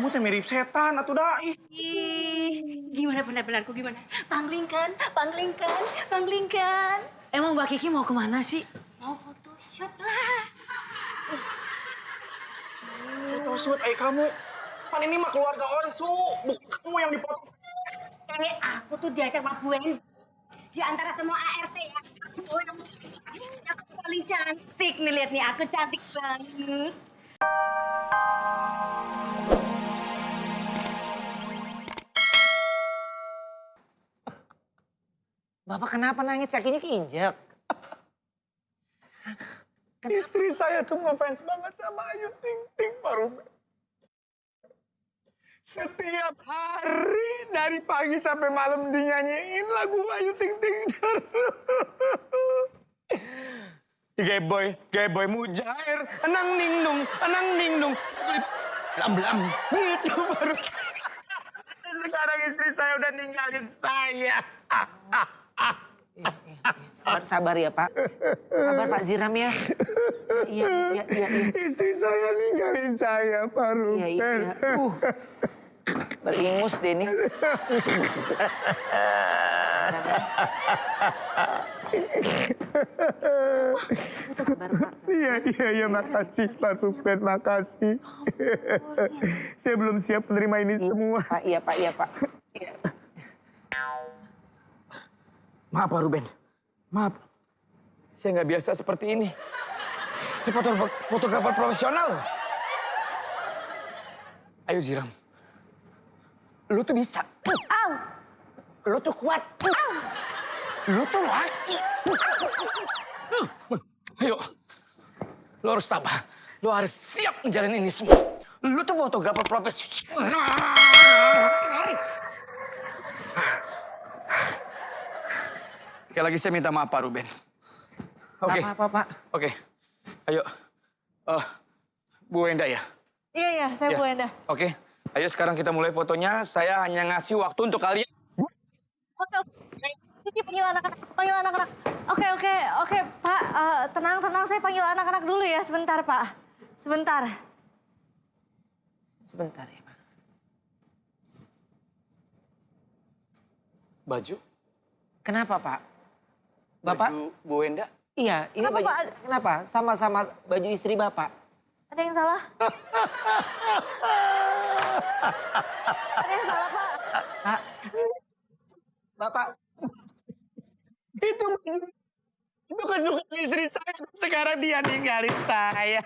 kamu teh mirip setan atuh dah. Ih. Gimana benar-benarku gimana? Panglingkan, panglingkan, panglingkan. Emang Mbak Kiki mau kemana sih? Mau photoshoot lah. Photoshoot, kamu. Kan ini mah keluarga Onsu, bukan kamu yang dipotong. Ini aku tuh diajak sama Bu Wen. Di antara semua ART ya, aku tahu yang aku paling cantik nih, lihat nih, aku cantik banget. Bapak kenapa nangis? Kakinya keinjak. Istri saya tuh ngefans banget sama Ayu Ting Ting, Pak Ruben. Setiap hari dari pagi sampai malam dinyanyiin lagu Ayu Ting Ting terus. Geboy mujair, enang ning nung, belam gitu baru. Sekarang istri saya udah ninggalin saya. Sabar ya Pak. Sabar Pak Ziram ya. Iya. Istri saya ninggalin saya, Pak Ruben. Iya. Beringus deh nih. Iya, makasih Pak Ruben, makasih. Saya belum siap menerima ini semua. Iya Pak. Maaf Pak Ruben, maaf. Saya nggak biasa seperti ini. Saya fotografer profesional. Ayo Ziram, lu tuh bisa. Lu tuh kuat. Lu tuh laki. Ayo, lu harus tabah. Lu harus siap menjalani ini semua. Lu tuh fotografer profesional. Sekali lagi saya minta maaf Pak Ruben. Oke. Apa Pak? Oke. Ayo. Bu Wenda ya? Iya, saya Bu Enda. Oke. Ayo sekarang kita mulai fotonya. Saya hanya ngasih waktu untuk kalian. Oke. Kiki panggil anak-anak. Oke, Pak. Tenang. Saya panggil anak-anak dulu ya. Sebentar, Pak. Sebentar ya Pak. Baju? Kenapa Pak? Bapak? Baju Bu Wenda? Iya, ini Kenapa, baju. Pak? Kenapa? Sama-sama baju istri Bapak. ada yang salah? Ada yang salah, Pak? Pak. Bapak. Itu kan juga istri saya. Sekarang dia ninggalin saya.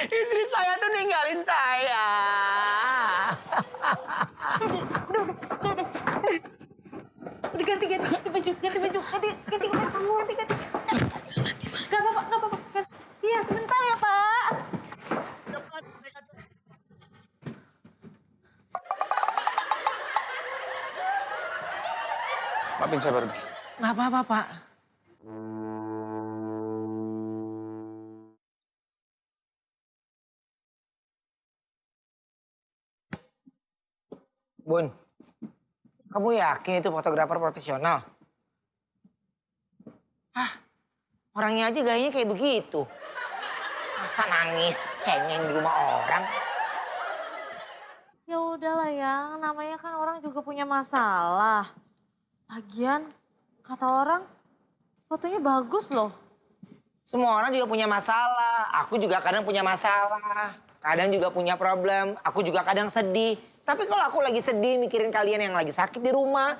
Istri saya tuh ninggalin saya. Udah ganti baju. Gak apa-apa. Iya, sebentar ya, Pak. Maafin saya baru. Nggak apa-apa Pak. Bun, kamu yakin itu fotografer profesional? Orangnya aja gayanya kayak begitu. Masa nangis, cengeng di rumah orang? Ya udahlah ya, namanya kan orang juga punya masalah. Lagian, kata orang, fotonya bagus loh. Semua orang juga punya masalah. Aku juga kadang punya masalah. Kadang juga punya problem. Aku juga kadang sedih. Tapi kalau aku lagi sedih mikirin kalian yang lagi sakit di rumah.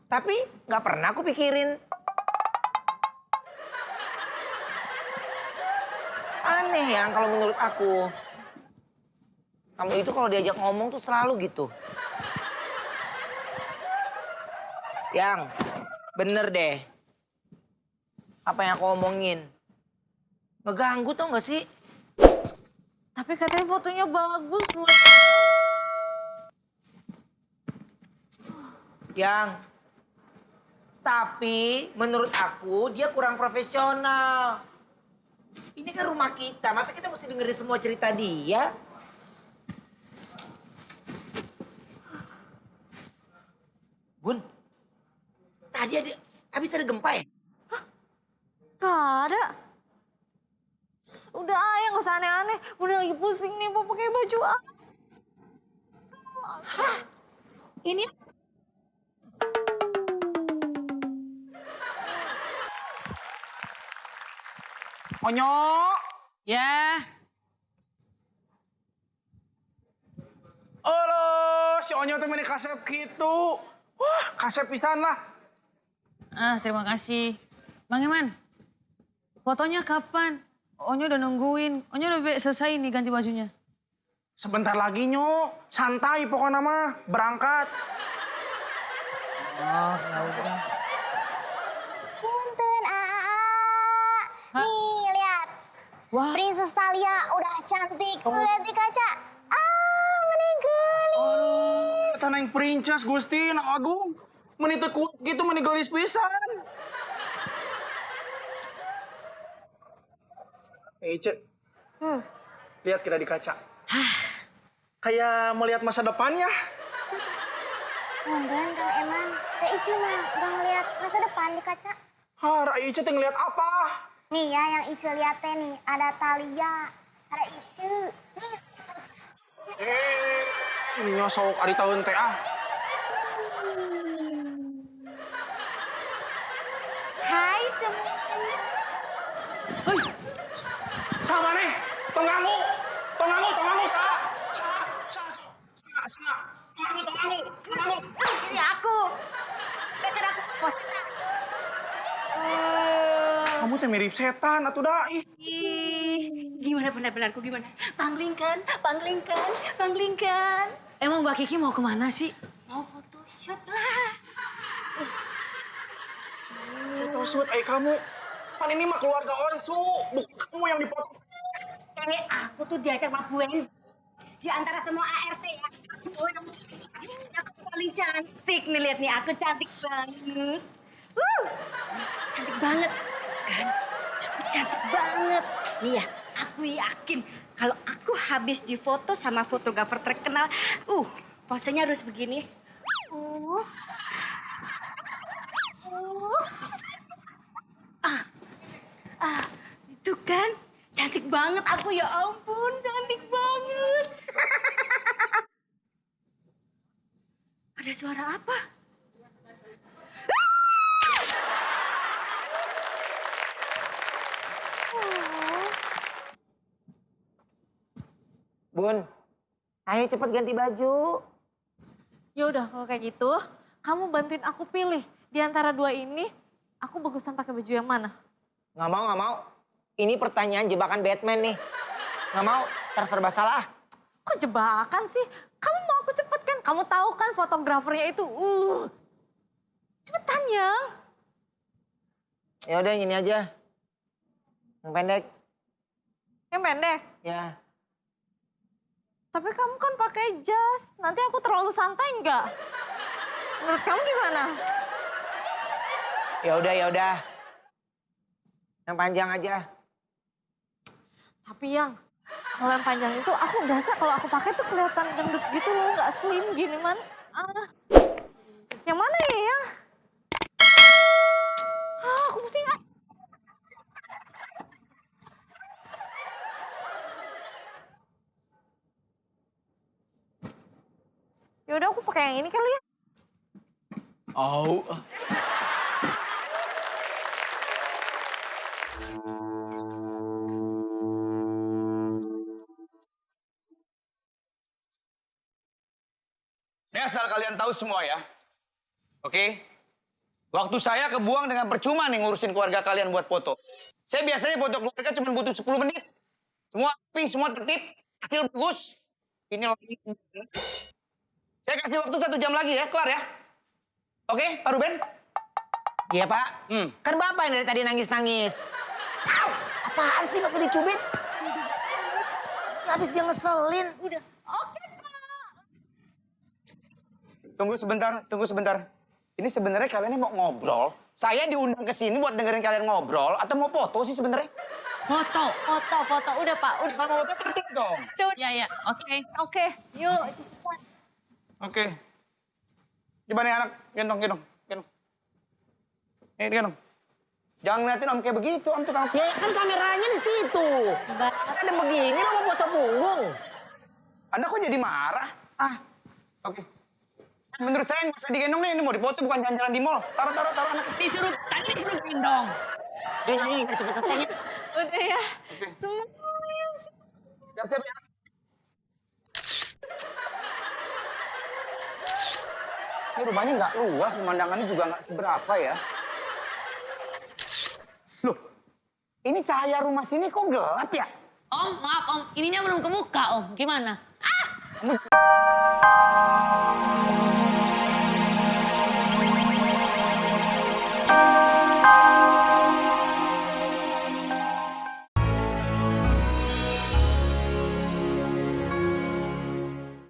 Tapi nggak pernah aku pikirin. Aneh ya kalau menurut aku. Kamu itu kalau diajak ngomong tuh selalu gitu. Yang bener deh. Apa yang aku omongin. Ngeganggu tau gak sih? Tapi katanya fotonya bagus loh. Yang. Tapi menurut aku dia kurang profesional. Ini kan rumah kita, masa kita mesti dengerin semua cerita dia? Bun, tadi habis ada gempa ya? Gak ada. Udah ya nggak usah aneh-aneh. Udah lagi pusing nih mau pakai baju apa. Ini Onyo, Ya, aloh, si Onyo tuh meni kasep gitu. Wah, kasep pisan lah. terima kasih. Bang Iman, fotonya kapan? Onyo udah nungguin. Onyo udah selesai nih ganti bajunya. Sebentar lagi, Nyo. Santai pokoknya mah. Berangkat. Oh, ya udah. Punten, Hah? Nih, lihat. Wah, Princess Talia udah cantik. Lihat di kaca. Meninggal. Aduh, tanah yang princess, Gusti, nak agung. Meni teu kuat gitu, meni gelis pisan. Ice, lihat kita di kaca. Kayak melihat masa depan ya. Punten, Kang Eman. Teh Ici mah gak ngeliat masa depan di kaca. Hah, Ice teh ngeliat apa? Nih ya, yang Ici lihat teh nih. Ada Talia, ada Ici. Nih, Ini nyosok ari tahun teh ah. hai semua. Sama nih, tonganggu, sa, tonganggu. Ini aku. Betul aku positif. Kamu teh mirip setan atuh da, ih. Ih, gimana benar-benarku gimana? Panglingkan. emang Mbak Kiki mau kemana sih? Mau photoshoot lah. Photoshoot, kamu. Kan ini mah keluarga Onsu, bukan kamu yang dipoto. Ini aku tuh diajak sama Bu Wendy. Di antara semua ART ya, aku doang yang diajak. Aku paling cantik nih, lihat nih, aku cantik banget. Cantik banget, kan? Aku cantik banget. Nih ya, aku yakin kalau aku habis difoto sama fotografer terkenal, posenya harus begini. Itu kan cantik banget aku, ya ampun, cantik banget. Ada suara apa? Bun, ayo cepet ganti baju. Ya udah kalau kayak gitu, kamu bantuin aku pilih di antara dua ini, aku bagusan pakai baju yang mana? Nggak mau. Ini pertanyaan jebakan Batman nih. Nggak mau, terserba salah. Kok jebakan sih? Kamu mau aku cepet kan? Kamu tahu kan fotografernya itu, cepetan ya. Ya udah ini aja. Yang pendek. Yang pendek. Ya. Tapi kamu kan pakai jas, nanti aku terlalu santai nggak? Menurut kamu gimana? Ya udah. Yang panjang aja. Tapi yang kalau yang panjang itu aku berasa kalau aku pakai tuh kelihatan gendut gitu loh, nggak slim gini man. Yang mana ya yang? Aku pusing. Ya udah aku pakai yang ini kali ya. Au. Ini asal kalian tahu semua ya. Oke? Waktu saya kebuang dengan percuma nih ngurusin keluarga kalian buat foto. Saya biasanya foto keluarga cuma butuh 10 menit. Semua rapi, semua tertib, hasil bagus. Ini lagi. Saya kasih waktu 1 jam lagi ya, kelar ya. Oke, Pak Ruben? Iya Pak. Kan Bapak yang dari tadi nangis-nangis. Apaan sih pakai dicubit? Habis dia ngeselin. Udah. Oke Pak. Tunggu sebentar. Ini sebenarnya kalian ini mau ngobrol? Saya diundang ke sini buat dengerin kalian ngobrol atau mau foto sih sebenarnya? Foto. Foto. Udah Pak, udah. Kalau foto tertib dong. Ya, oke. Oke, yuk cepetan. Oke. Gimana ya anak? Gendong. Gendong. Jangan ngeliatin om kayak begitu, om tukang. Ya kan kameranya di situ. Baik. ada begini lo mau foto punggung. Anda kok jadi marah? Oke. Menurut saya nggak usah digendong nih, ini mau dipoto bukan jalan-jalan di mall. Taruh anak. Tadi disuruh gendong. Ini cepet-cepet. Udah ya. Siap-siap ya. Ini rumahnya nggak luas, pemandangannya juga nggak seberapa ya. Loh, ini cahaya rumah sini kok gelap ya? Om, maaf om, ininya belum kebuka om. Gimana? Kamu